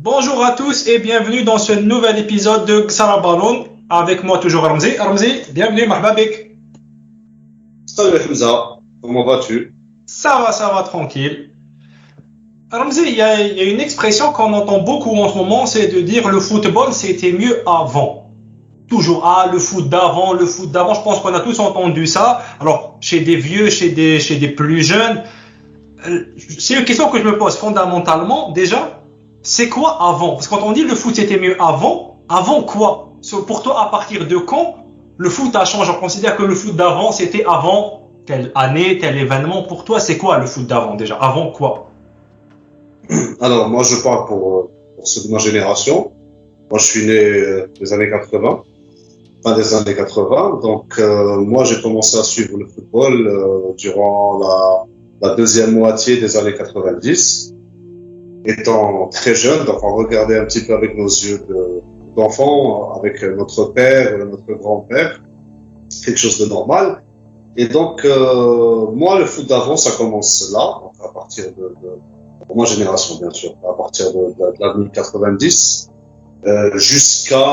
Bonjour à tous et bienvenue dans ce nouvel épisode de Ksara Ballon. Avec moi toujours Ramzi. Ramzi, bienvenue, marhaba bik. Salut Hamza, comment vas-tu? Ça va, tranquille. Ramzi, il y a une expression qu'on entend beaucoup en ce moment, c'est de dire le football c'était mieux avant. Toujours, le foot d'avant, je pense qu'on a tous entendu ça. Alors, chez des vieux, chez des plus jeunes, c'est une question que je me pose fondamentalement. Déjà, c'est quoi avant? Parce que quand on dit le foot c'était mieux avant quoi? Pour toi, à partir de quand le foot a changé? On considère que le foot d'avant c'était avant telle année, tel événement. Pour toi, c'est quoi le foot d'avant déjà? Avant quoi? Alors, moi, je parle pour ceux de ma génération. Moi, je suis né des années 80, fin des années 80. Donc, moi, j'ai commencé à suivre le football durant la deuxième moitié des années 90. Étant très jeune, donc on regardait un petit peu avec nos yeux d'enfant, avec notre père, notre grand-père, quelque chose de normal. Et donc, moi, le foot d'avant, ça commence là, donc à partir pour ma génération, bien sûr, à partir de l'année 90, jusqu'à,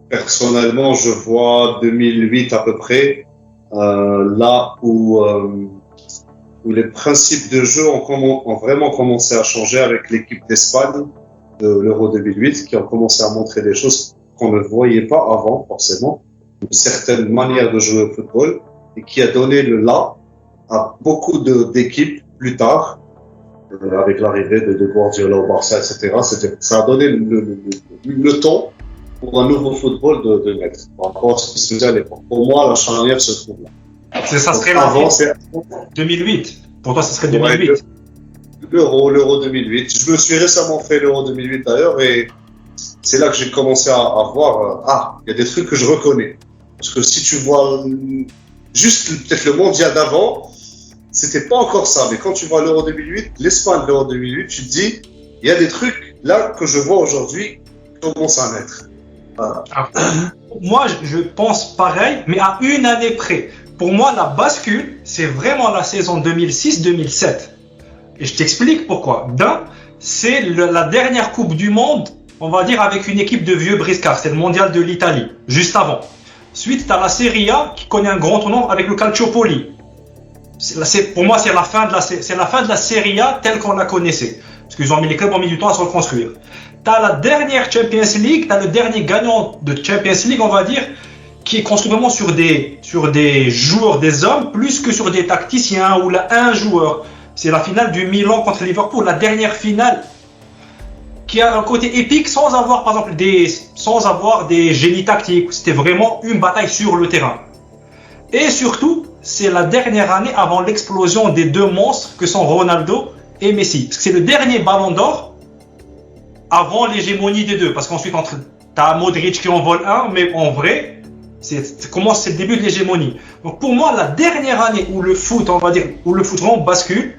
personnellement, je vois 2008 à peu près, là où les principes de jeu ont vraiment commencé à changer avec l'équipe d'Espagne de l'Euro 2008, qui ont commencé à montrer des choses qu'on ne voyait pas avant, forcément, une certaine manière de jouer au football, et qui a donné le là à beaucoup d'équipes plus tard, avec l'arrivée de Guardiola au Barça, etc. Ça a donné le ton pour un nouveau football de naître, par rapport à ce qui se faisait à l'époque. Pour moi, la charnière se trouve là. Ça serait avant, c'est 2008. Pour toi, ça serait 2008. Ouais, l'Euro 2008. Je me suis récemment fait l'Euro 2008 d'ailleurs, et c'est là que j'ai commencé à voir, il y a des trucs que je reconnais. Parce que si tu vois juste peut-être le mondial d'avant, c'était pas encore ça. Mais quand tu vois l'Euro 2008, l'Espagne de l'Euro 2008, tu te dis, il y a des trucs là que je vois aujourd'hui qui commencent à naître. Voilà. Moi, je pense pareil, mais à une année près. Pour moi, la bascule, c'est vraiment la saison 2006-2007. Et je t'explique pourquoi. C'est la dernière Coupe du Monde, on va dire, avec une équipe de vieux briscards. C'est le mondial de l'Italie, juste avant. Ensuite, tu as la Serie A qui connaît un grand tournoi avec le Calciopoli. Pour moi, c'est la fin de la Serie A telle qu'on la connaissait. Parce qu'ils ont mis les clubs ont mis du temps à se reconstruire. Tu as la dernière Champions League, tu as le dernier gagnant de Champions League, on va dire, qui est construit vraiment sur des joueurs, des hommes, plus que sur des tacticiens ou un joueur. C'est la finale du Milan contre Liverpool, la dernière finale, qui a un côté épique sans avoir, par exemple, des génies tactiques. C'était vraiment une bataille sur le terrain. Et surtout, c'est la dernière année avant l'explosion des deux monstres que sont Ronaldo et Messi. Parce que c'est le dernier ballon d'or avant l'hégémonie des deux. Parce qu'ensuite, t'as Modric qui en vole un, mais en vrai, c'est le début de l'hégémonie. Donc pour moi, la dernière année où le foot, on va dire, où le foot vraiment bascule,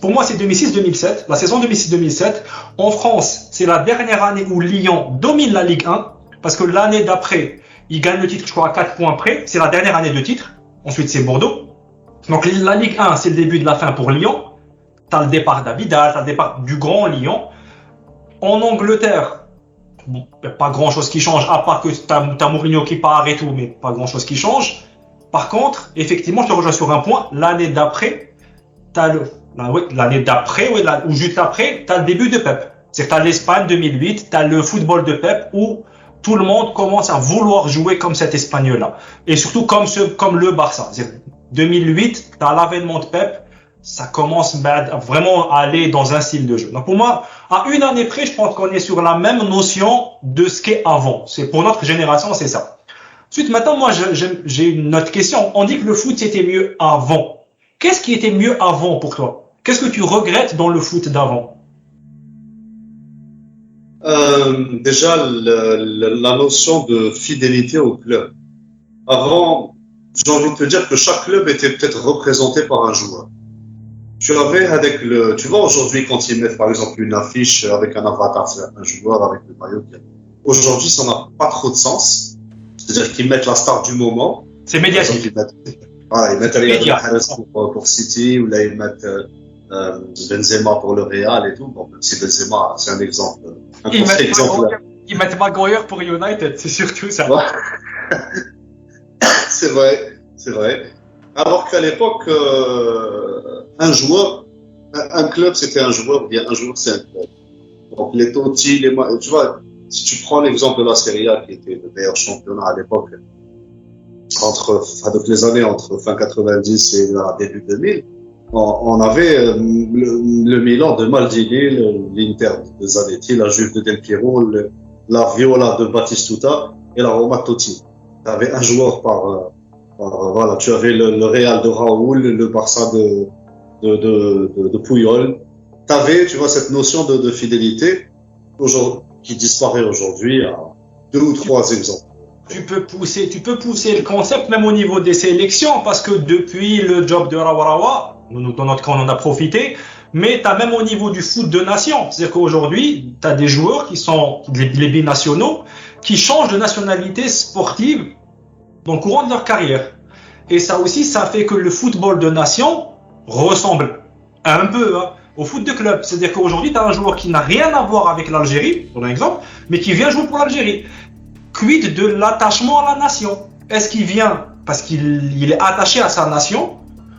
pour moi, c'est 2006-2007, la saison 2006-2007. En France, c'est la dernière année où Lyon domine la Ligue 1, parce que l'année d'après, il gagne le titre, je crois, à 4 points près. C'est la dernière année de titre. Ensuite, c'est Bordeaux. Donc la Ligue 1, c'est le début de la fin pour Lyon. T'as le départ d'Abidal, t'as le départ du grand Lyon. En Angleterre, bon, il n'y a pas grand-chose qui change, à part que t'as Mourinho qui part et tout, mais pas grand-chose qui change. Par contre, effectivement, je te rejoins sur un point. L'année d'après, ou juste après, t'as le début de Pep. C'est que t'as l'Espagne 2008, t'as le football de Pep où tout le monde commence à vouloir jouer comme cet Espagnol-là. Et surtout comme le Barça. 2008, t'as l'avènement de Pep, ça commence vraiment à aller dans un style de jeu. Donc pour moi, à une année près, je pense qu'on est sur la même notion de ce qu'est avant. C'est pour notre génération, c'est ça. Ensuite, maintenant, moi, j'ai une autre question. On dit que le foot, c'était mieux avant. Qu'est-ce qui était mieux avant pour toi? Qu'est-ce que tu regrettes dans le foot d'avant? Déjà, la notion de fidélité au club. Avant, j'ai envie de te dire que chaque club était peut-être représenté par un joueur. Tu vois, aujourd'hui, quand ils mettent, par exemple, une affiche avec un avatar, c'est un joueur avec le maillot. Aujourd'hui, ça n'a pas trop de sens. C'est-à-dire qu'ils mettent la star du moment. C'est médiatique. Ils mettent Riyad Mahrez pour City, ou là, ils mettent Benzema pour le Real et tout. Bon, même si Benzema, c'est un exemple, un Ils mettent contre-exemple. Ils mettent Maguire pour United, c'est surtout ça. Ouais. C'est vrai, c'est vrai. Alors qu'à l'époque, un joueur, un club, c'était un joueur, ou bien un joueur, c'est un club. Donc les Totti, tu vois, si tu prends l'exemple de la Serie A, qui était le meilleur championnat à l'époque, donc les années entre fin 90 et début 2000, on avait le Milan de Maldini, l'Inter de Zanetti, la Juve de Del Piero, la Viola de Batistuta et la Roma Totti. Tu avais un joueur voilà, tu avais le Real de Raoul, le Barça de Puyol. Tu avais, tu vois, cette notion de fidélité qui disparaît aujourd'hui à 2 ou 3 exemples. Tu peux pousser le concept même au niveau des sélections parce que depuis le job de Rawarawa, nous, dans notre cas, on en a profité, mais tu as même au niveau du foot de nation. C'est-à-dire qu'aujourd'hui, tu as des joueurs qui sont les binationaux qui changent de nationalité sportive dans le courant de leur carrière. Et ça aussi, ça fait que le football de nation ressemble un peu au foot de club. C'est-à-dire qu'aujourd'hui, tu as un joueur qui n'a rien à voir avec l'Algérie, pour un exemple, mais qui vient jouer pour l'Algérie. Quid de l'attachement à la nation? Est-ce qu'il vient parce qu'il est attaché à sa nation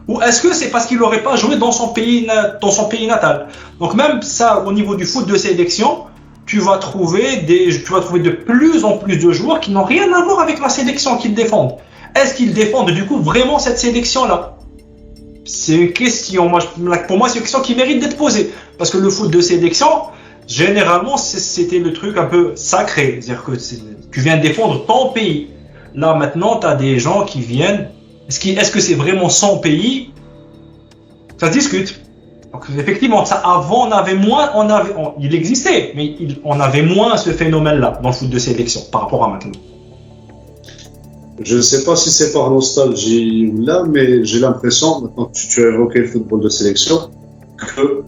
ou est-ce que c'est parce qu'il n'aurait pas joué dans son pays natal? Donc même ça, au niveau du foot de sélection, tu vas trouver de plus en plus de joueurs qui n'ont rien à voir avec la sélection qu'ils défendent. Est-ce qu'ils défendent du coup vraiment cette sélection-là? C'est une question, pour moi c'est une question qui mérite d'être posée. Parce que le foot de sélection, généralement c'était le truc un peu sacré. C'est-à-dire que tu viens défendre ton pays. Là maintenant, tu as des gens qui viennent. Est-ce que c'est vraiment son pays? Ça se discute. Donc, effectivement, ça avant il existait, mais on avait moins ce phénomène-là dans le foot de sélection par rapport à maintenant. Je ne sais pas si c'est par nostalgie ou là, mais j'ai l'impression, maintenant que tu as évoqué le football de sélection, que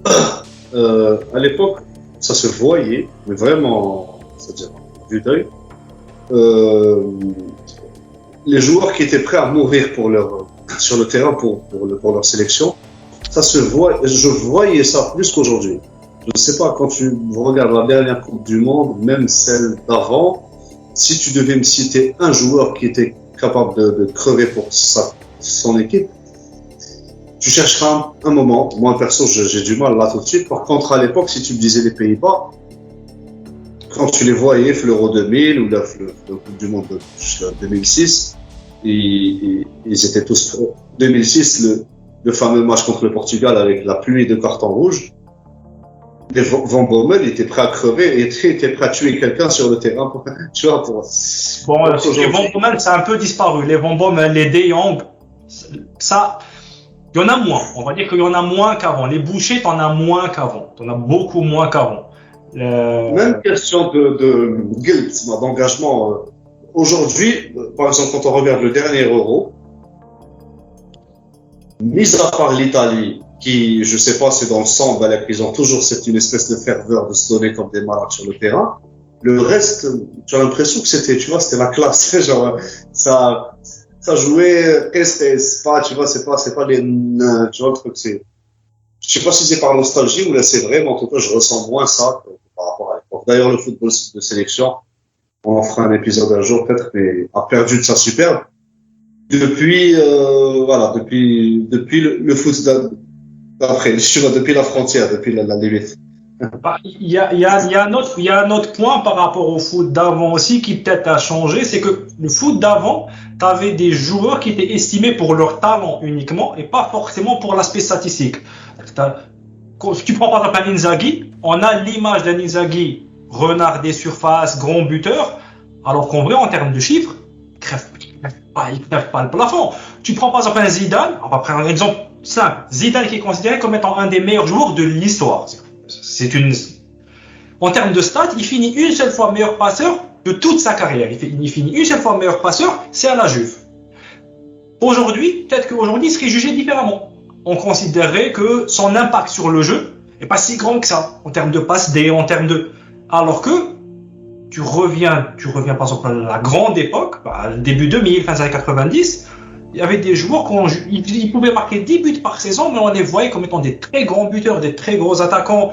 à l'époque, ça se voyait, mais vraiment, c'est-à-dire du deuil, les joueurs qui étaient prêts à mourir sur le terrain pour leur sélection, ça se voit. Je voyais ça plus qu'aujourd'hui. Je ne sais pas, quand tu regardes la dernière Coupe du Monde, même celle d'avant, si tu devais me citer un joueur qui était capable de crever pour son équipe, tu chercheras un moment. Moi, perso, j'ai du mal là tout de suite. Par contre, à l'époque, si tu me disais les Pays-Bas, quand tu les voyais, l'Euro 2000 ou la Coupe du Monde de 2006, ils étaient tous... 2006, le fameux match contre le Portugal avec la pluie de cartons rouges, Van Bommel était prêt à crever et était prêt à tuer quelqu'un sur le terrain. Tu vois, les Van Bommel, ça a un peu disparu. Les Van Bommel, les De Jong, ça, il y en a moins. On va dire qu'il y en a moins qu'avant. Les Bouchers, t'en as moins qu'avant. T'en as beaucoup moins qu'avant. Même question de guilt, d'engagement. Aujourd'hui, par exemple, quand on regarde le dernier Euro, mis à part l'Italie, qui, je sais pas, c'est dans le sang, ils ont toujours une espèce de ferveur de se donner comme des malades sur le terrain. Le reste, tu as l'impression que c'était la classe. Genre, ça jouait, c'est pas, tu vois, c'est pas les, tu vois, le truc, je sais pas si c'est par nostalgie ou là, c'est vrai, mais en tout cas, je ressens moins ça par rapport à l'époque. D'ailleurs, le football de sélection, on en fera un épisode un jour peut-être, mais a perdu de sa superbe. Depuis le foot d'après, tu vois, depuis la frontière, depuis la limite. Il y a un autre point par rapport au foot d'avant aussi qui peut-être a changé, c'est que le foot d'avant, tu avais des joueurs qui étaient estimés pour leur talent uniquement et pas forcément pour l'aspect statistique. Quand tu prends par exemple un Inzaghi, on a l'image d'un Inzaghi renard des surfaces, grand buteur, alors qu'en vrai, en termes de chiffres, il crève pas le plafond. Tu prends par exemple un Zidane, on va prendre un exemple simple. Zidane qui est considéré comme étant un des meilleurs joueurs de l'histoire. En termes de stats, il finit une seule fois meilleur passeur de toute sa carrière. Il finit une seule fois meilleur passeur, c'est à la Juve. Aujourd'hui, peut-être qu'aujourd'hui, il serait jugé différemment. On considérerait que son impact sur le jeu n'est pas si grand que ça, en termes de passes D, en termes de... Alors que tu reviens par exemple à la grande époque, début 2000, fin des années 90, il y avait des joueurs ils pouvaient marquer 10 buts par saison, mais on les voyait comme étant des très grands buteurs, des très gros attaquants.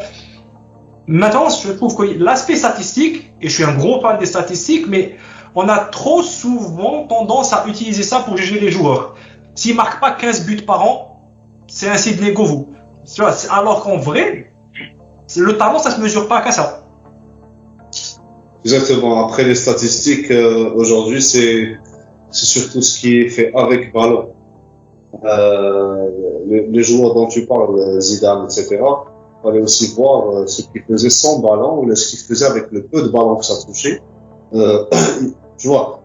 Maintenant, je trouve que l'aspect statistique, et je suis un gros fan des statistiques, mais on a trop souvent tendance à utiliser ça pour juger les joueurs. S'ils ne marquent pas 15 buts par an, c'est un signe négatif. Alors qu'en vrai, le talent, ça ne se mesure pas qu'à ça. Exactement. Après, les statistiques, aujourd'hui, c'est surtout ce qui est fait avec ballon. Les joueurs dont tu parles, Zidane, etc., il fallait aussi voir ce qu'ils faisaient sans ballon ou ce qu'ils faisaient avec le peu de ballon que ça touchait. Tu vois,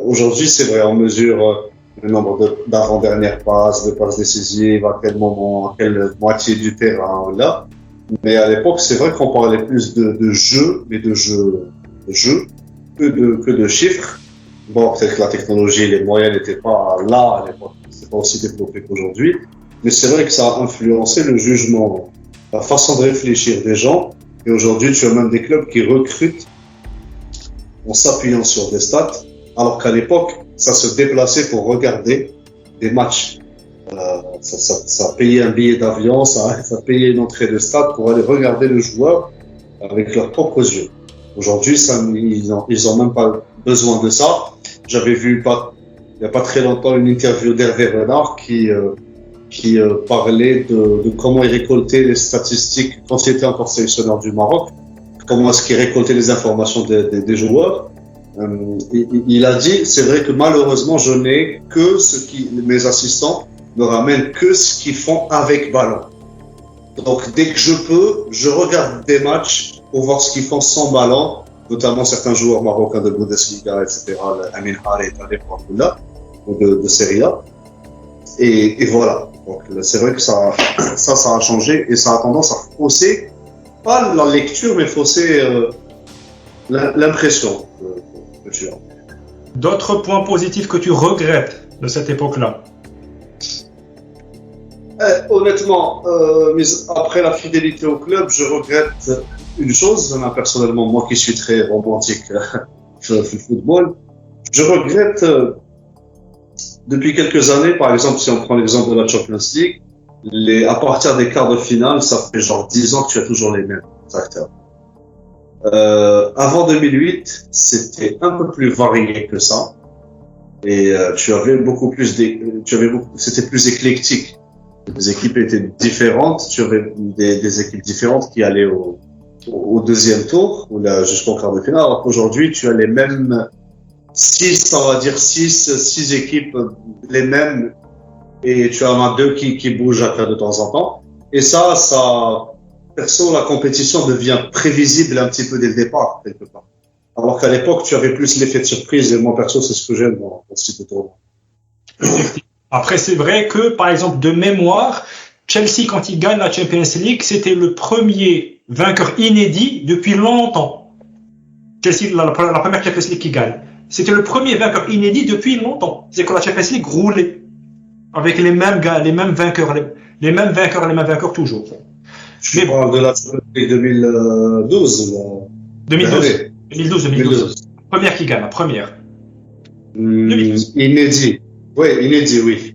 aujourd'hui, c'est vrai, on mesure le nombre d'avant-dernières passes, de passes décisives, à quel moment, à quelle moitié du terrain, là. Mais à l'époque, c'est vrai qu'on parlait plus de jeu, mais de jeu que de chiffres. Bon, peut-être que la technologie, les moyens n'étaient pas là à l'époque, c'est pas aussi développé qu'aujourd'hui. Mais c'est vrai que ça a influencé le jugement, la façon de réfléchir des gens. Et aujourd'hui, tu as même des clubs qui recrutent en s'appuyant sur des stats, alors qu'à l'époque, ça se déplaçait pour regarder des matchs. Ça payait un billet d'avion, ça payait une entrée de stade pour aller regarder le joueur avec leurs propres yeux. Aujourd'hui, ils ont même pas besoin de ça. J'avais vu il y a pas très longtemps une interview d'Hervé Renard qui parlait de comment il récoltait les statistiques quand il était encore sélectionneur du Maroc, comment est-ce qu'il récoltait les informations des joueurs. Il a dit, c'est vrai que malheureusement, je n'ai que mes assistants me ramènent que ce qu'ils font avec ballon. Donc, dès que je peux, je regarde des matchs pour voir ce qu'ils font sans ballon, notamment certains joueurs marocains de Bundesliga, etc., Amin Harit, là, ou de Serie A. Et voilà. Donc, c'est vrai que ça a changé et ça a tendance à fausser, pas la lecture, mais fausser l'impression que tu as. D'autres points positifs que tu regrettes de cette époque-là? Honnêtement, après la fidélité au club, je regrette une chose, personnellement, moi qui suis très romantique sur le football, je regrette depuis quelques années, par exemple, si on prend l'exemple de la Champions League, à partir des quarts de finale, ça fait genre 10 ans que tu as toujours les mêmes acteurs. Avant 2008, c'était un peu plus varié que ça, et tu avais beaucoup plus c'était plus éclectique. Les équipes étaient différentes, tu avais des équipes différentes qui allaient au deuxième tour, ou là jusqu'au quart de finale, alors qu'aujourd'hui, tu as les mêmes six équipes, les mêmes, et tu en as 2 qui bougent après de temps en temps. Et perso, la compétition devient prévisible un petit peu dès le départ, quelque part. Alors qu'à l'époque, tu avais plus l'effet de surprise, et moi, perso, c'est ce que j'aime dans ce type de tournoi. Après, c'est vrai que, par exemple, de mémoire, Chelsea, quand il gagne la Champions League, c'était le premier vainqueur inédit depuis longtemps. Chelsea, la première Champions League qui gagne. C'était le premier vainqueur inédit depuis longtemps. C'est que la Champions League roulait avec les mêmes gars, les mêmes vainqueurs toujours. Je parle de la Champions League 2012. 2012. Première qui gagne, la première. 2012. Inédit. Oui, inédit, oui.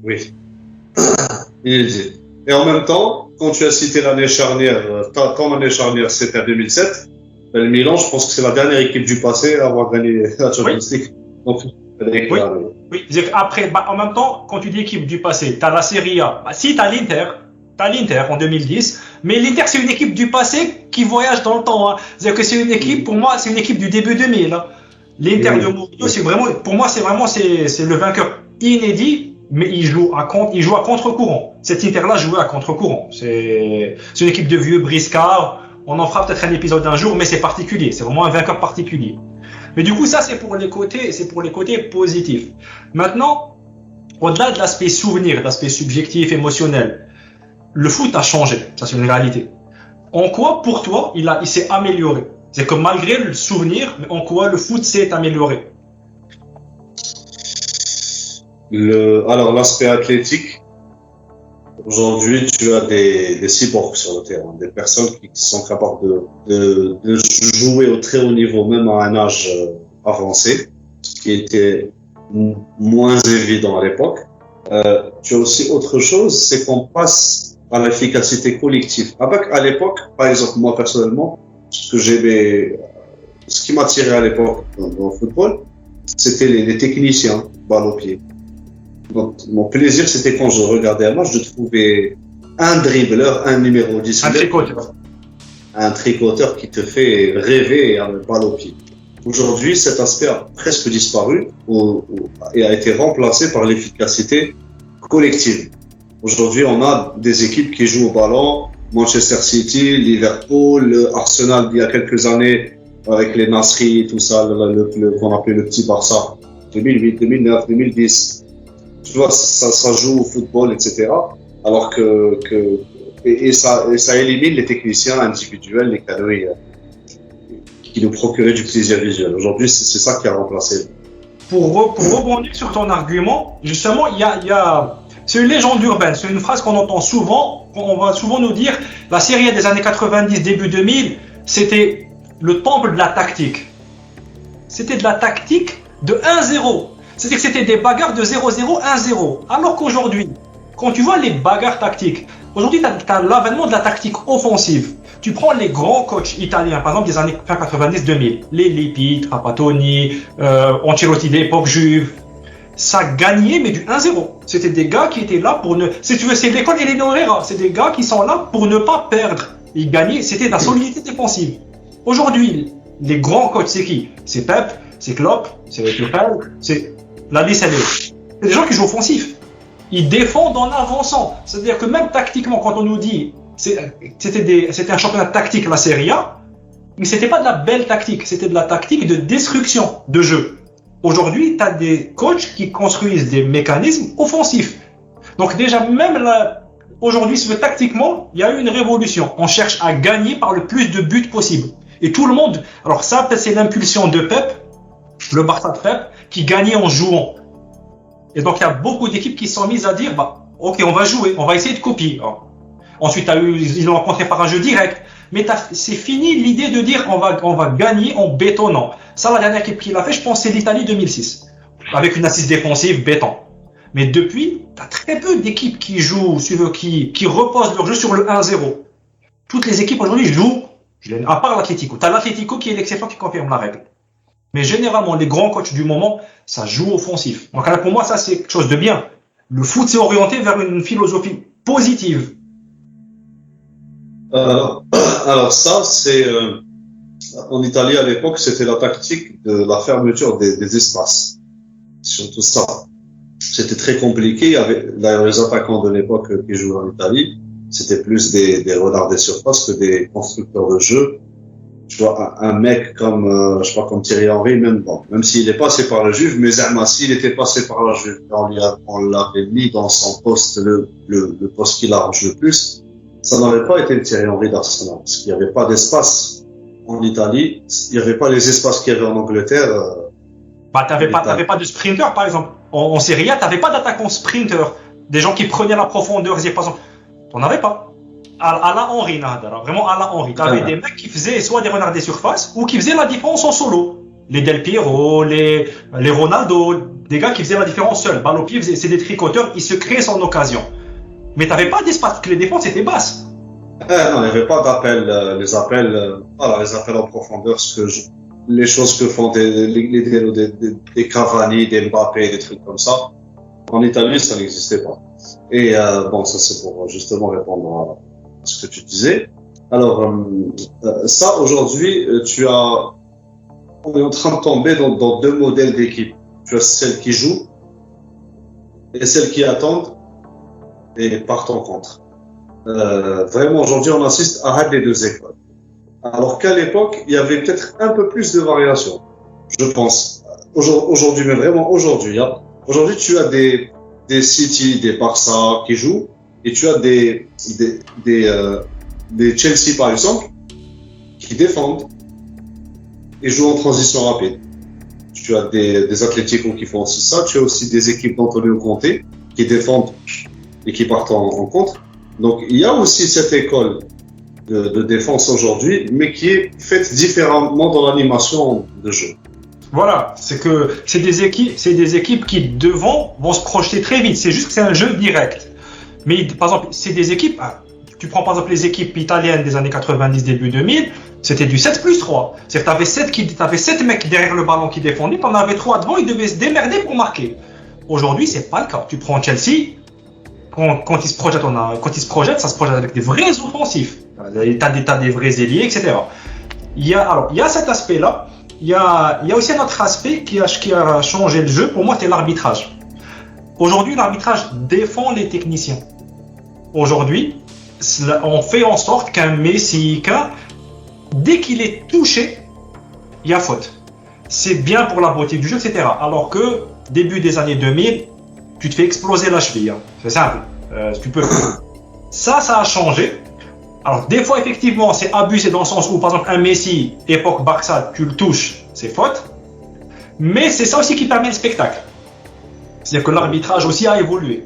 Inédit. Et en même temps, quand tu as cité l'année charnière, ton année charnière, c'était en 2007, le Milan, je pense que c'est la dernière équipe du passé à avoir gagné la Champions League. Donc, oui. Après, en même temps, quand tu dis équipe du passé, tu as la Serie A. Si, tu as l'Inter en 2010, mais l'Inter, c'est une équipe du passé qui voyage dans le temps. Hein. C'est-à-dire que c'est une équipe, pour moi, c'est une équipe du début 2000. Hein. L'Inter de Mourinho, c'est le vainqueur inédit, mais il joue à contre-courant. Cet Inter-là jouait à contre-courant. C'est une équipe de vieux briscards. On en fera peut-être un épisode d'un jour, mais c'est particulier. C'est vraiment un vainqueur particulier. Mais du coup, ça, c'est pour les côtés positifs. Maintenant, au-delà de l'aspect souvenir, de l'aspect subjectif, émotionnel, le foot a changé. Ça, c'est une réalité. En quoi, pour toi, il s'est amélioré? C'est que malgré le souvenir, en quoi le foot s'est amélioré? Alors, l'aspect athlétique. Aujourd'hui, tu as des cyborgs sur le terrain, des personnes qui sont capables de jouer au très haut niveau, même à un âge avancé, ce qui était moins évident à l'époque. Tu as aussi autre chose, c'est qu'on passe à l'efficacité collective. À l'époque, par exemple, moi personnellement, ce qui m'attirait à l'époque dans le football, c'était les techniciens, balle au pied. Donc, mon plaisir, c'était quand je regardais un match, de trouver un dribbleur, un numéro 10. Un tricoteur qui te fait rêver à la balle au pied. Aujourd'hui, cet aspect a presque disparu et a été remplacé par l'efficacité collective. Aujourd'hui, on a des équipes qui jouent au ballon, Manchester City, Liverpool, Arsenal, il y a quelques années, avec les Nasri, tout ça, qu'on appelait le petit Barça, 2008, 2009, 2010. Tu vois, ça joue au football, etc. Alors et ça élimine les techniciens individuels, les canoës, qui nous procuraient du plaisir visuel. Aujourd'hui, c'est ça qui a remplacé. Pour rebondir sur ton argument, justement, c'est une légende urbaine, c'est une phrase qu'on entend souvent. On va souvent nous dire, la Serie A des années 90, début 2000, c'était le temple de la tactique. C'était de la tactique de 1-0. C'est-à-dire que c'était des bagarres de 0-0, 1-0. Alors qu'aujourd'hui, quand tu vois les bagarres tactiques, aujourd'hui, tu as l'avènement de la tactique offensive. Tu prends les grands coachs italiens, par exemple des années 90-2000, les Lippi, Trapattoni, Ancelotti d'époque Juve, ça gagnait, mais du 1-0. C'était des gars qui étaient là pour ne... Si tu veux, c'est l'école Eleno Herrera. C'est des gars qui sont là pour ne pas perdre. Ils gagnaient, c'était de la solidité défensive. Aujourd'hui, les grands coachs, c'est qui? C'est Pep, c'est Klopp, c'est Tuchel, c'est... La liste, elle est... C'est des gens qui jouent offensif. Ils défendent en avançant. C'est-à-dire que même tactiquement, quand on nous dit... C'était un championnat tactique, la Serie A, mais c'était pas de la belle tactique. C'était de la tactique de destruction de jeu. Aujourd'hui, tu as des coachs qui construisent des mécanismes offensifs. Donc déjà, même là, aujourd'hui, tactiquement, il y a eu une révolution. On cherche à gagner par le plus de buts possible. Et tout le monde... Alors ça, peut-être c'est l'impulsion de Pep, le Barça de Pep, qui gagnait en jouant. Et donc, il y a beaucoup d'équipes qui se sont mises à dire, ok, on va jouer, on va essayer de copier. Ensuite, ils l'ont rencontré par un jeu direct. Mais c'est fini l'idée de dire on va gagner en bétonnant. Ça, la dernière équipe qui l'a fait, je pense, c'est l'Italie 2006. Avec une assise défensive béton. Mais depuis, tu as très peu d'équipes qui jouent, qui reposent leur jeu sur le 1-0. Toutes les équipes aujourd'hui jouent, à part l'Atlético. Tu as l'Atlético qui est l'exception qui confirme la règle. Mais généralement, les grands coachs du moment, ça joue offensif. Donc pour moi, ça, c'est quelque chose de bien. Le foot s'est orienté vers une philosophie positive. Alors ça, c'est en Italie à l'époque, c'était la tactique de la fermeture des espaces. Surtout ça, c'était très compliqué. Il y avait d'ailleurs les attaquants de l'époque qui jouaient en Italie, c'était plus des renards des surfaces que des constructeurs de jeu. Tu vois, un mec comme je sais pas, comme Thierry Henry, même s'il est passé par la Juve, mais Zerma, s'il était passé par la Juve, on l'avait mis dans son poste, le poste qui l'arrange le plus. Ça n'aurait pas été le Thierry Henry d'Arsenal, parce qu'il n'y avait pas d'espace en Italie, il n'y avait pas les espaces qu'il y avait en Angleterre. T'avais pas de sprinter, par exemple. En Serie A, t'avais pas d'attaquant sprinter, des gens qui prenaient la profondeur, t'en avais pas. À la Henry, vraiment à la Henry. T'avais des mecs qui faisaient soit des renards des surfaces, ou qui faisaient la différence en solo. Les Del Piero, les Ronaldo, des gars qui faisaient la différence seuls. Balle au pied, c'est des tricoteurs, ils se créaient son occasion. Mais tu n'avais pas d'espace, parce que les défenses étaient basses. Non, il n'y avait pas d'appel, les appels en profondeur, les choses que font des Cavani, des Mbappé, des trucs comme ça. En Italie, ça n'existait pas. Et ça c'est pour justement répondre à ce que tu disais. Alors, ça aujourd'hui, on est en train de tomber dans deux modèles d'équipe. Tu as celles qui jouent et celles qui attendent et partent en contre. Vraiment, aujourd'hui, on assiste à les deux écoles. Alors qu'à l'époque, il y avait peut-être un peu plus de variation, je pense. Aujourd'hui, mais vraiment aujourd'hui. Aujourd'hui, tu as des City, des Barça qui jouent, et tu as des Chelsea, par exemple, qui défendent et jouent en transition rapide. Tu as des Atlético qui font aussi ça. Tu as aussi des équipes d'Antonio Conte qui défendent et qui partent en contre. Donc, il y a aussi cette école de défense aujourd'hui, mais qui est faite différemment dans l'animation de jeu. Voilà, c'est des équipes qui devant vont se projeter très vite. C'est juste que c'est un jeu direct. Mais par exemple, c'est des équipes. Tu prends par exemple les équipes italiennes des années 90, début 2000, c'était du 7+3. C'est-à-dire que t'avais 7 mecs derrière le ballon qui défendaient, t'en avais 3 devant, ils devaient se démerder pour marquer. Aujourd'hui, c'est pas le cas. Tu prends Chelsea, quand ils se projettent, ça se projette avec des vrais offensifs. T'as des vrais ailiers, etc. Il y a cet aspect-là. Il y a aussi un autre aspect qui a changé le jeu. Pour moi, c'est l'arbitrage. Aujourd'hui, l'arbitrage défend les techniciens. Aujourd'hui, on fait en sorte qu'un Messi, dès qu'il est touché, il y a faute. C'est bien pour la beauté du jeu, etc. Alors que, début des années 2000, tu te fais exploser la cheville. C'est simple. Ça a changé. Alors, des fois, effectivement, c'est abusé dans le sens où, par exemple, un Messi, époque Barça, tu le touches, c'est faute. Mais c'est ça aussi qui permet le spectacle. C'est-à-dire que l'arbitrage aussi a évolué.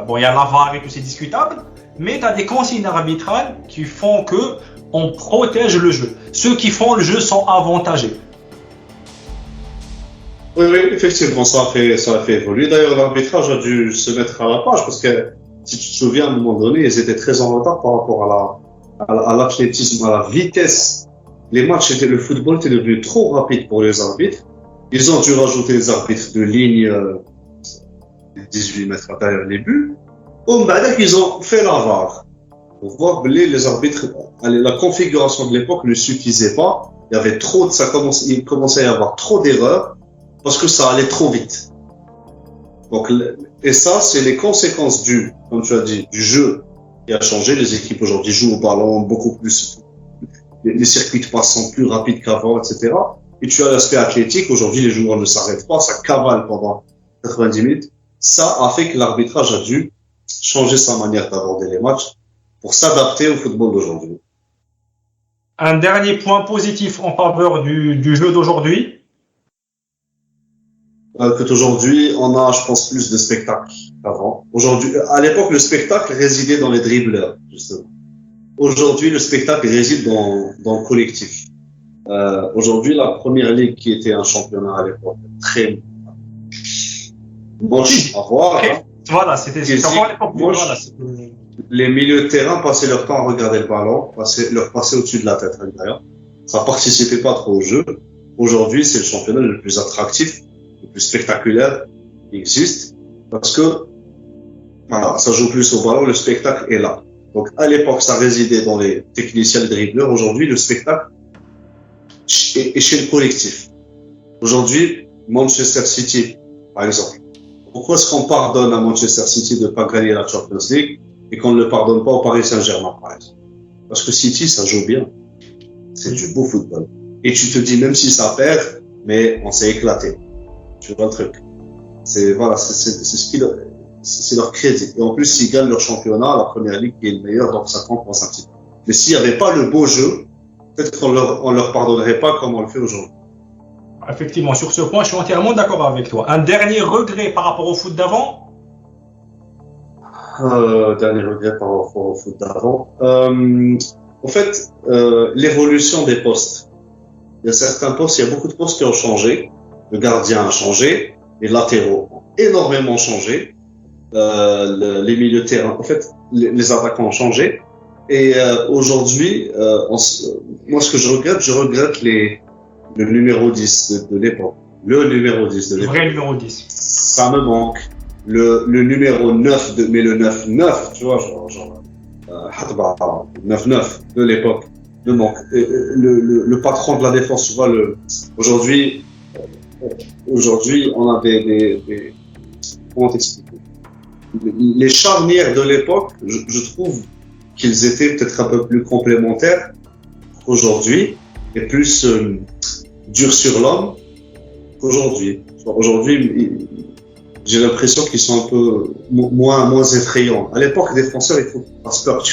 Bon, il y a la VAR et tout, c'est discutable. Mais tu as des consignes arbitrales qui font que on protège le jeu. Ceux qui font le jeu sont avantagés. Oui, effectivement, ça a fait évoluer. D'ailleurs, l'arbitrage a dû se mettre à la page parce que, si tu te souviens, à un moment donné, ils étaient très en retard par rapport à l'athlétisme, à la vitesse. Le football était devenu trop rapide pour les arbitres. Ils ont dû rajouter les arbitres de ligne, 18 mètres derrière les buts. Ils ont fait la VAR. Pour voir les arbitres, la configuration de l'époque ne suffisait pas. Il y avait il commençait à y avoir trop d'erreurs parce que ça allait trop vite. Donc, et ça, c'est les conséquences comme tu as dit, du jeu qui a changé. Les équipes aujourd'hui jouent au ballon beaucoup plus, les circuits de passe sont plus rapides qu'avant, etc. Et tu as l'aspect athlétique. Aujourd'hui, les joueurs ne s'arrêtent pas, ça cavale pendant 90 minutes. Ça a fait que l'arbitrage a dû changer sa manière d'aborder les matchs pour s'adapter au football d'aujourd'hui. Un dernier point positif en faveur du jeu d'aujourd'hui. Qu'aujourd'hui, on a, je pense, plus de spectacles qu'avant. Aujourd'hui, à l'époque, le spectacle résidait dans les dribbleurs, justement. Aujourd'hui, le spectacle réside dans le collectif. Aujourd'hui, la première ligue qui était un championnat à l'époque, très moche à voir. Okay. Hein. Voilà, c'était vraiment l'époque moche. Voilà, les milieux de terrain passaient leur temps à regarder le ballon, leur passer au-dessus de la tête, d'ailleurs. Ça participait pas trop au jeu. Aujourd'hui, c'est le championnat le plus attractif, le plus spectaculaire qui existe, parce que voilà, ça joue plus au ballon, le spectacle est là. Donc à l'époque, ça résidait dans les techniciens, les dribbleurs. Aujourd'hui, le spectacle est chez le collectif. Aujourd'hui, Manchester City, par exemple. Pourquoi est-ce qu'on pardonne à Manchester City de ne pas gagner la Champions League et qu'on ne le pardonne pas au Paris Saint-Germain, par exemple? Parce que City, ça joue bien. C'est du beau football. Et tu te dis, même si ça perd, mais on s'est éclaté. Tu vois le truc. C'est leur crédit. Et en plus, s'ils gagnent leur championnat, la première ligue qui est le meilleur, donc ça compense un petit peu. Mais s'il n'y avait pas le beau jeu, peut-être qu'on leur pardonnerait pas comme on le fait aujourd'hui. Effectivement, sur ce point, je suis entièrement d'accord avec toi. Un dernier regret par rapport au foot d'avant? Dernier regret par rapport au foot d'avant. En fait, l'évolution des postes. Il y a certains postes, il y a beaucoup de postes qui ont changé. Le gardien a changé, les latéraux ont énormément changé, les milieux de terrain, en fait, les attaquants ont changé. Et aujourd'hui, moi, ce que je regrette le numéro 10 de l'époque. Le numéro 10 de l'époque. Le vrai numéro 10. Ça me manque. Le numéro 9 mais le 9-9, tu vois, genre 9-9 de l'époque me manque. Le patron de la défense, tu vois, aujourd'hui, on a des comment t'expliquer? Les charnières de l'époque, je trouve qu'ils étaient peut-être un peu plus complémentaires qu'aujourd'hui et plus durs sur l'homme qu'aujourd'hui. Aujourd'hui, j'ai l'impression qu'ils sont un peu moins effrayants. À l'époque, les défenseurs, il faut pas peur.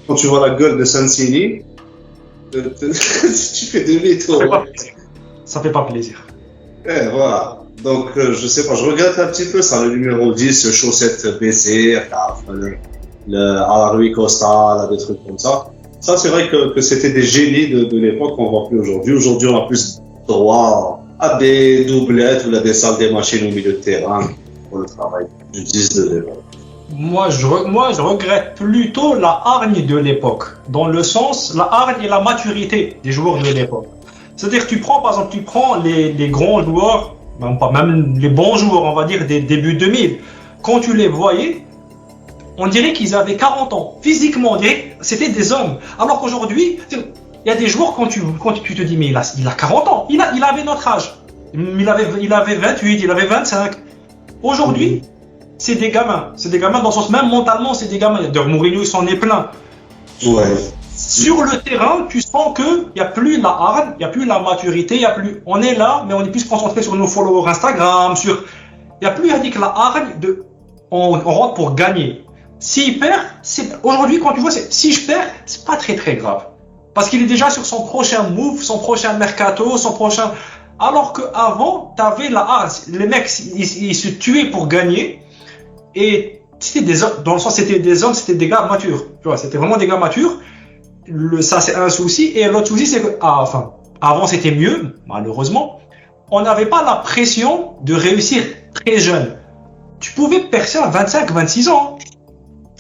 Quand tu vois la gueule de Santini, tu fais demi-tour. Ça fait pas plaisir. Et voilà. Donc, je sais pas, je regrette un petit peu ça, le numéro 10, chaussettes baissées, à la Rui Costa, des trucs comme ça. Ça, c'est vrai que c'était des génies de l'époque qu'on voit plus aujourd'hui. Aujourd'hui, on a plus droit à des doublettes ou à des salles des machines au milieu de terrain pour le travail du 10 de développement. Moi, je regrette plutôt la hargne de l'époque, dans le sens, la hargne et la maturité des joueurs de l'époque. C'est-à-dire, par exemple, tu prends les grands joueurs, même les bons joueurs, on va dire, des débuts 2000. Quand tu les voyais, on dirait qu'ils avaient 40 ans. Physiquement, on dirait que c'était des hommes. Alors qu'aujourd'hui, il y a des joueurs, quand tu te dis, mais il a 40 ans, il avait notre âge. Il avait 28, il avait 25. Aujourd'hui, c'est des gamins. C'est des gamins dans le sens, même mentalement, c'est des gamins. D'ailleurs, Mourinho, il s'en est plein. Ouais. Sur le terrain, tu sens qu'il n'y a plus la hargne, il n'y a plus la maturité, on est là, mais on est plus concentré sur nos followers Instagram, il n'y a plus à dire que la hargne on rentre pour gagner. S'il perd, aujourd'hui, quand tu vois, si je perds, c'est pas très très grave. Parce qu'il est déjà sur son prochain move, son prochain mercato, alors qu'avant, tu avais la hargne. Les mecs, ils se tuaient pour gagner. Et c'était des hommes, dans le sens, c'était des gars matures. Tu vois, c'était vraiment des gars matures. Ça, c'est un souci. Et l'autre souci, c'est que, avant, c'était mieux, malheureusement. On n'avait pas la pression de réussir très jeune. Tu pouvais percer à 25, 26 ans.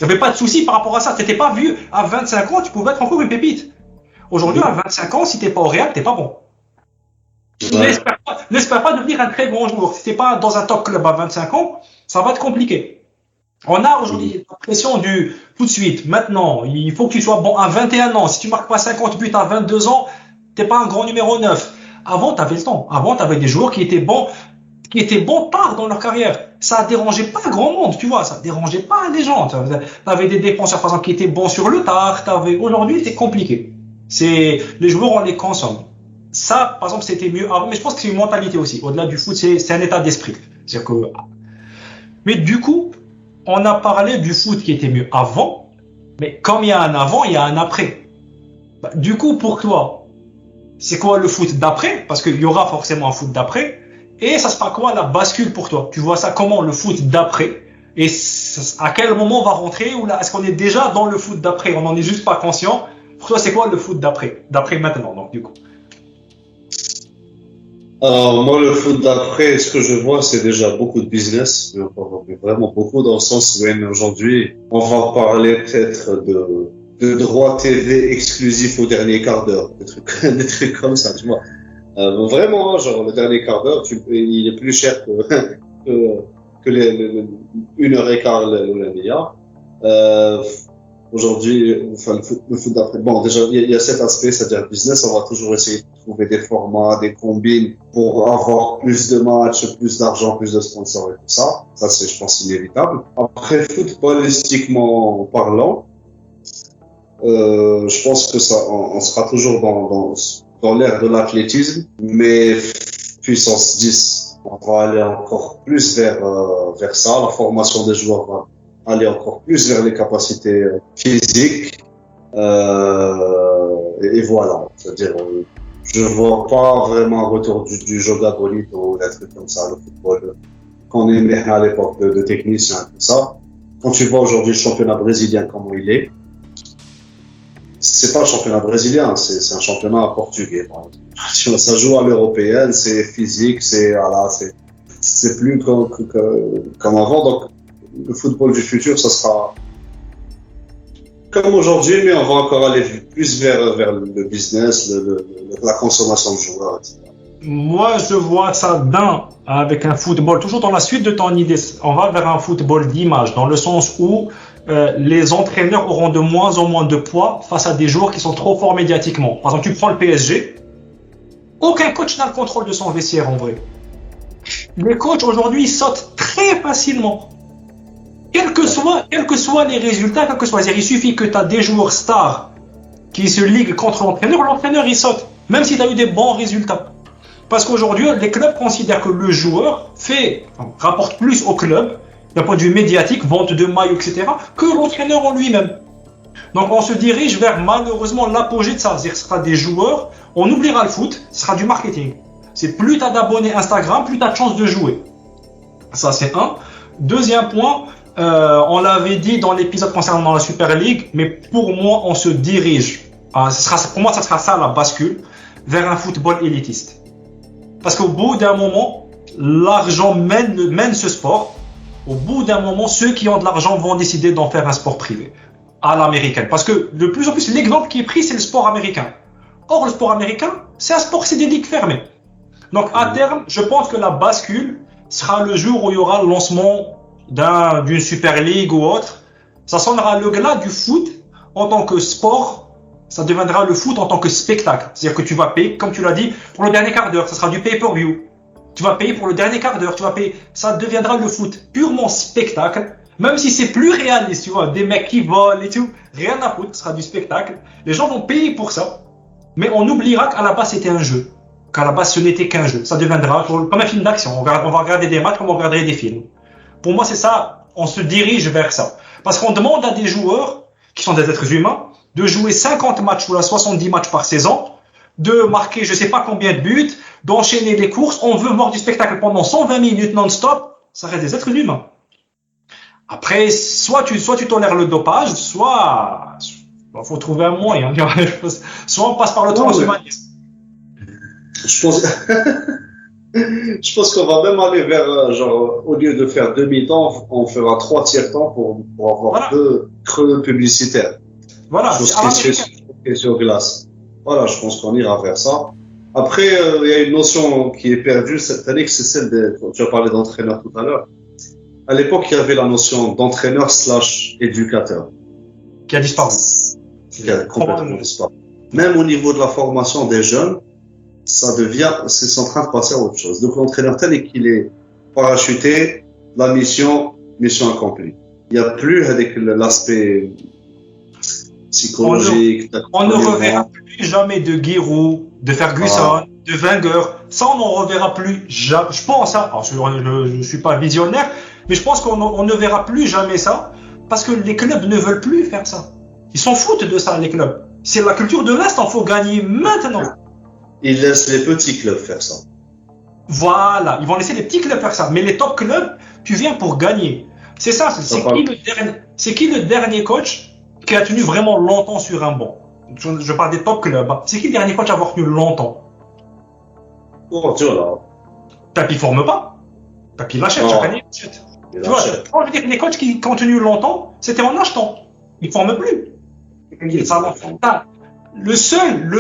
Il n'y avait pas de souci par rapport à ça. Tu n'étais pas vieux. À 25 ans, tu pouvais être encore une pépite. Aujourd'hui, à 25 ans, si tu n'es pas au Real, tu n'es pas bon. Ouais. N'espère pas devenir un très bon joueur. Si tu n'es pas dans un top club à 25 ans, ça va être compliqué. On a aujourd'hui la pression du tout de suite, maintenant, il faut que tu sois bon à 21 ans. Si tu marques pas 50 buts à 22 ans, t'es pas un grand numéro 9. Avant, tu avais le temps. Avant, tu avais des joueurs qui étaient bons tard dans leur carrière. Ça dérangeait pas grand monde, tu vois, ça dérangeait pas les gens. Tu avais des défenseurs, par exemple, qui étaient bons sur le tard. Aujourd'hui, c'est compliqué. Les joueurs, on les consomme. Ça, par exemple, c'était mieux avant, mais je pense que c'est une mentalité aussi. Au-delà du foot, c'est un état d'esprit. C'est-à-dire que, mais du coup, on a parlé du foot qui était mieux avant, mais comme il y a un avant, il y a un après. Du coup, pour toi, c'est quoi le foot d'après? Parce qu'il y aura forcément un foot d'après. Et ça sera quoi la bascule pour toi? Tu vois ça comment, le foot d'après? Et à quel moment on va rentrer? Ou là, est-ce qu'on est déjà dans le foot d'après? On n'en est juste pas conscient. Pour toi, c'est quoi le foot d'après? D'après maintenant, donc, du coup. Alors, moi, le foot d'après, ce que je vois, c'est déjà beaucoup de business, mais vraiment beaucoup, dans le sens où aujourd'hui, on va parler peut-être de droits TV exclusifs au dernier quart d'heure, des trucs comme ça, tu vois. Vraiment, genre, le dernier quart d'heure, il est plus cher que les 1h15 le milliard. Aujourd'hui, enfin, le foot d'après. Bon, déjà, il y a cet aspect, c'est-à-dire business. On va toujours essayer de trouver des formats, des combines pour avoir plus de matchs, plus d'argent, plus de sponsors et tout ça. Ça, c'est, je pense, inévitable. Après, footballistiquement parlant, je pense que ça, on sera toujours dans l'ère de l'athlétisme, mais puissance 10. On va aller encore plus vers ça. La formation des joueurs va aller encore plus vers les capacités physiques. Et voilà. C'est-à-dire, je vois pas vraiment un retour du yoga bonito ou des trucs comme ça, le football qu'on aimait à l'époque de techniciens et tout ça. Quand tu vois aujourd'hui le championnat brésilien, comment il est, c'est pas un championnat brésilien, c'est un championnat portugais. Ça joue à l'européenne, c'est physique, c'est plus comme avant. Donc, le football du futur, ça sera comme aujourd'hui, mais on va encore aller plus vers le business, la consommation de joueurs, etc. Moi, je vois ça avec un football, toujours dans la suite de ton idée, on va vers un football d'image, dans le sens où les entraîneurs auront de moins en moins de poids face à des joueurs qui sont trop forts médiatiquement. Par exemple, tu prends le PSG, aucun coach n'a le contrôle de son vestiaire en vrai. Les coachs aujourd'hui, ils sautent très facilement. Quels que soient les résultats, il suffit que tu as des joueurs stars qui se liguent contre l'entraîneur il saute, même si tu as eu des bons résultats. Parce qu'aujourd'hui, les clubs considèrent que le joueur rapporte plus au club, d'un point de vue médiatique, vente de maillots, etc., que l'entraîneur en lui-même. Donc on se dirige vers malheureusement l'apogée de ça. C'est-à-dire que ce sera des joueurs, on oubliera le foot, ce sera du marketing. C'est plus tu as d'abonnés Instagram, plus tu as de chances de jouer. Ça, c'est un. Deuxième point, on l'avait dit dans l'épisode concernant la Super League, mais pour moi, on se dirige, pour moi, ça sera ça la bascule, vers un football élitiste. Parce qu'au bout d'un moment, l'argent mène ce sport. Au bout d'un moment, ceux qui ont de l'argent vont décider d'en faire un sport privé à l'américaine. Parce que de plus en plus, l'exemple qui est pris, c'est le sport américain. Or, le sport américain, c'est un sport, c'est des ligues fermées. Donc, à terme, je pense que la bascule sera le jour où il y aura le lancement d'une Super League ou autre. Ça sonnera le glas du foot en tant que sport. Ça deviendra le foot en tant que spectacle. C'est-à-dire que tu vas payer, comme tu l'as dit, pour le dernier quart d'heure. Ça sera du pay-per-view. Tu vas payer pour le dernier quart d'heure. Tu vas payer. Ça deviendra le foot purement spectacle. Même si c'est plus réaliste, tu vois, des mecs qui volent et tout. Rien à foutre, ce sera du spectacle. Les gens vont payer pour ça. Mais on oubliera qu'à la base, c'était un jeu. Qu'à la base, ce n'était qu'un jeu. Ça deviendra comme un film d'action. On va regarder des matchs comme on regarderait des films. Pour moi, c'est ça. On se dirige vers ça. Parce qu'on demande à des joueurs, qui sont des êtres humains, de jouer 50 matchs ou 70 matchs par saison, de marquer je sais pas combien de buts, d'enchaîner les courses. On veut voir du spectacle pendant 120 minutes non-stop. Ça reste des êtres humains. Après, soit tu tolères le dopage, soit faut trouver un moyen. Soit on passe par le transhumanisme. Je pense, je pense qu'on va même aller vers, genre, au lieu de faire demi-temps, on fera 3 tiers-temps pour avoir 2 creux publicitaires. Voilà, c'est sur glace. Voilà, je pense qu'on ira vers ça. Après, il y a une notion qui est perdue cette année, c'est celle tu as parlé d'entraîneur tout à l'heure. À l'époque, il y avait la notion d'entraîneur / éducateur. Qui a disparu. Qui a complètement disparu. Même au niveau de la formation des jeunes, c'est en train de passer à autre chose. Donc, l'entraîneur tel qu'il est parachuté, la mission accomplie. Il n'y a plus avec l'aspect psychologique. On ne reverra plus jamais de Giroud, de Ferguson, de Wenger. Ça, on n'en reverra plus jamais. Je pense, hein. Alors, je ne suis pas visionnaire, mais je pense qu'on ne verra plus jamais ça parce que les clubs ne veulent plus faire ça. Ils s'en foutent de ça, les clubs. C'est la culture de l'Est, il faut gagner maintenant. Ils laissent les petits clubs faire ça. Voilà, ils vont laisser les petits clubs faire ça. Mais les top clubs, tu viens pour gagner. C'est ça, c'est qui le dernier coach qui a tenu vraiment longtemps sur un banc? Je parle des top clubs. C'est qui le dernier coach à avoir tenu longtemps? Oh, tu vois là. Tapi forme pas. Tapi il achète chaque année. Tu vois, je veux dire, les coachs qui ont tenu longtemps, c'était en achetant. Ils ne forment plus. Le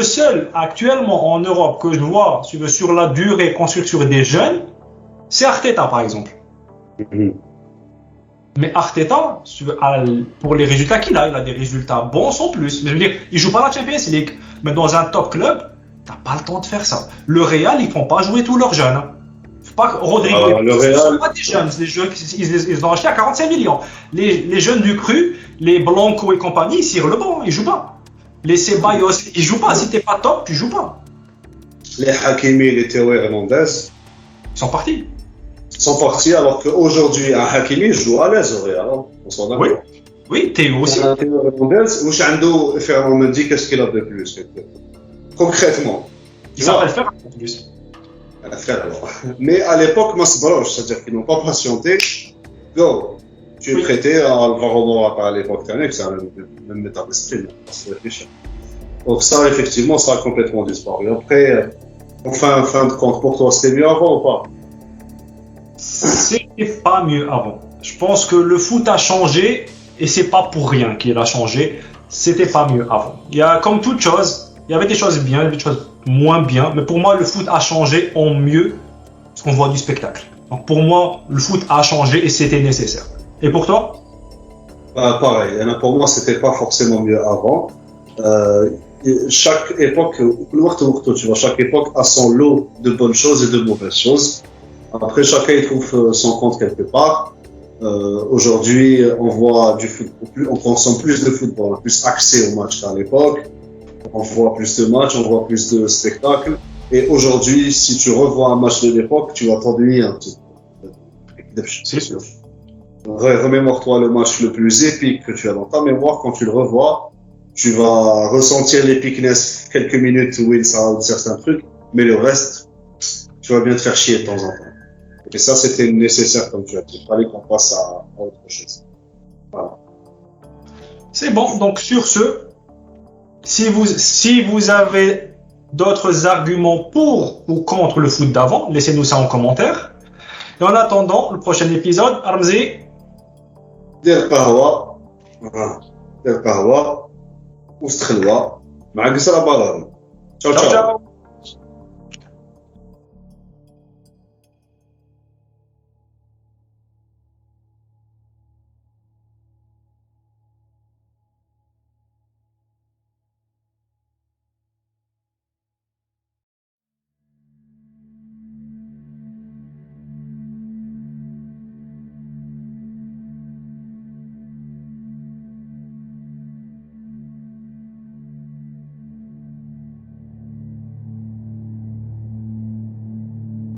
seul actuellement en Europe que je vois sur la durée construire sur des jeunes, c'est Arteta par exemple. Mais Arteta, pour les résultats qu'il a, il a des résultats bons sans plus. Mais je veux dire, il joue pas la Champions League, mais dans un top club, t'as pas le temps de faire ça. Le Real, ils font pas jouer tous leurs jeunes. Faut pas Rodrigo. Le Real, sont pas des jeunes, ils ont acheté à 45 millions. Les jeunes du cru, les Blanco et compagnie, ils cirent le banc, ils jouent pas. Les Ceballos, ils jouent pas. Si t'es pas top, tu joues pas. Les Hakimi, les Théo Hernandez, ils sont partis. Ils sont partis alors qu'aujourd'hui, un Hakimi joue à l'aise au Real. On s'en d'accord. Oui, Théo aussi. Théo Hernandez, Ouchandou, Ferrand Mendy, qu'est-ce qu'il a de plus? Concrètement. Il s'appelle Ferrand en plus. Alors. Mais à l'époque, Masbroche, c'est-à-dire qu'ils n'ont pas patienté. Go. Tu es prêté à Alvaro Morata à l'époque, c'est un même état d'esprit, c'est réfléchir. Donc ça, effectivement, ça a complètement disparu. Après, fin de compte, pour toi, c'était mieux avant ou pas? C'était pas mieux avant. Je pense que le foot a changé, et c'est pas pour rien qu'il a changé. C'était pas mieux avant. Il y a, comme toute chose, il y avait des choses bien, il y avait des choses moins bien, mais pour moi, le foot a changé en mieux, parce qu'on voit du spectacle. Donc pour moi, le foot a changé et c'était nécessaire. Et pour toi? Pareil. Pour moi, c'était pas forcément mieux avant. Chaque époque, tu vois, chaque époque a son lot de bonnes choses et de mauvaises choses. Après, chacun y trouve son compte quelque part. Aujourd'hui, on voit du football, on consomme plus de football, on a plus accès aux matchs qu'à l'époque. On voit plus de matchs, on voit plus de spectacles. Et aujourd'hui, si tu revois un match de l'époque, tu vas t'ennuyer un petit peu. C'est sûr. Remémore-toi le match le plus épique que tu as dans ta mémoire. Quand tu le revois, tu vas ressentir l'épicness quelques minutes où il sera certains trucs, mais le reste, tu vas bien te faire chier de temps en temps. Et ça, c'était nécessaire, comme tu as dit. Il fallait qu'on passe à autre chose. Voilà. C'est bon. Donc, sur ce, si vous avez d'autres arguments pour ou contre le foot d'avant. Laissez-nous ça en commentaire. Et en attendant le prochain épisode, Ramzi, دير قهوة دير قهوة واستخلوة مع قصرة بلاري. ciao ciao.